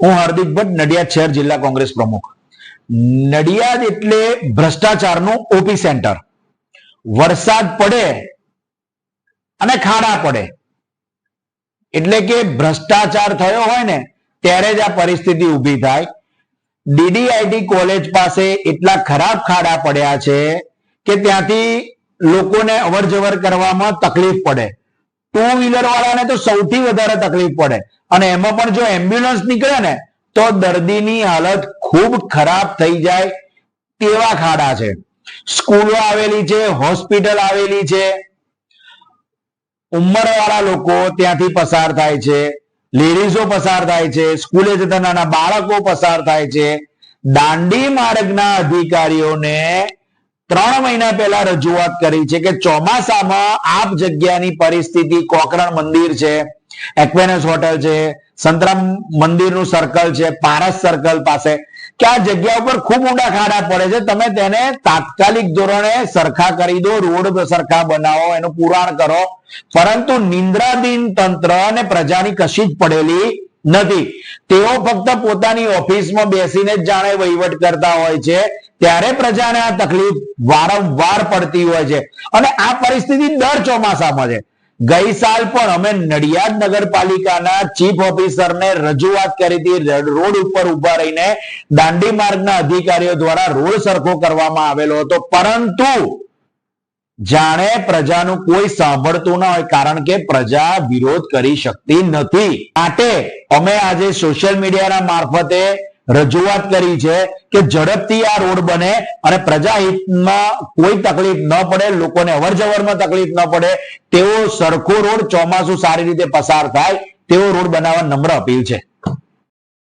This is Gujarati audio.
હું હાર્દિક ભટ્ટ, નડિયાદ શહેર જિલ્લા કોંગ્રેસ પ્રમુખ. નડિયાદ એટલે ભ્રષ્ટાચારનું ઓપી સેન્ટર. વરસાદ પડે અને ખાડા પડે એટલે કે ભ્રષ્ટાચાર થયો હોય ને ત્યારે જ આ પરિસ્થિતિ ઊભી થાય. ડીડીઆઈટી કોલેજ પાસે એટલા ખરાબ ખાડા પડ્યા છે કે ત્યાંથી લોકોને અવર જવર કરવામાં તકલીફ પડે. ટુ વ્હીલર વાળાને તો સૌથી વધારે તકલીફ પડે, અને એમાં પણ જો એમ્બ્યુલન્સ નીકળે ને તો દર્દીની હાલત ખૂબ ખરાબ થઈ જાય તેવા ખાડા છે. સ્કૂલો આવેલી છે, હોસ્પિટલ આવેલી છે, ઉંમરવાળા લોકો ત્યાંથી પસાર થાય છે, લેડીઝો પસાર થાય છે, સ્કૂલે જતા નાના બાળકો પસાર થાય છે. દાંડી માર્ગના અધિકારીઓને 3 મહિના પહેલા રજૂઆત કરી છે કે ચોમાસામાં આપ જગ્યાની પરિસ્થિતિ, કોકરણ મંદિર છે, એક્વેનસ હોટલ છે, સંતરામ મંદિરનું સર્કલ છે, પારસ સર્કલ પાસે, કે આ જગ્યા ઉપર ખૂબ ઊંડા ખાડા પડે છે, તમે તેને તાત્કાલિક ધોરણે સરખા કરી દો, રોડ સરખા બનાવો, એનું પુરાણ કરો. પરંતુ નિંદ્રાધીન તંત્ર અને પ્રજાની કશી જ પડેલી નથી. તેઓ ફક્ત પોતાની ઓફિસમાં બેસીને જ જાણે વહીવટ કરતા હોય છે, ત્યારે પ્રજાને આ તકલીફ વારંવાર પડતી હોય છે. અને આ પરિસ્થિતિ દર ચોમાસામાં છે. ગઈ સાલ પણ અમે નડિયાદ નગરપાલિકાના ચીફ ઓફિસરને રજૂઆત કરી હતી. રોડ ઉપર ઉભા રહીને દાંડી માર્ગના અધિકારીઓ દ્વારા રોડ સરખો કરવામાં આવેલો હતો, પરંતુ જાણે પ્રજાનું કોઈ સાંભળતું ના હોય, કારણ કે પ્રજા વિરોધ કરી શકતી નથી. માટે અમે આજે સોશિયલ મીડિયાના મારફતે રજૂઆત કરી છે કે ઝડપથી આ રોડ બને અને પ્રજાહિતમાં કોઈ તકલીફ ન પડે, લોકોને અવર જવરમાં તકલીફ ન પડે તેવો સરખો રોડ, ચોમાસું સારી રીતે પસાર થાય તેવો રોડ બનાવવા નમ્ર અપીલ છે.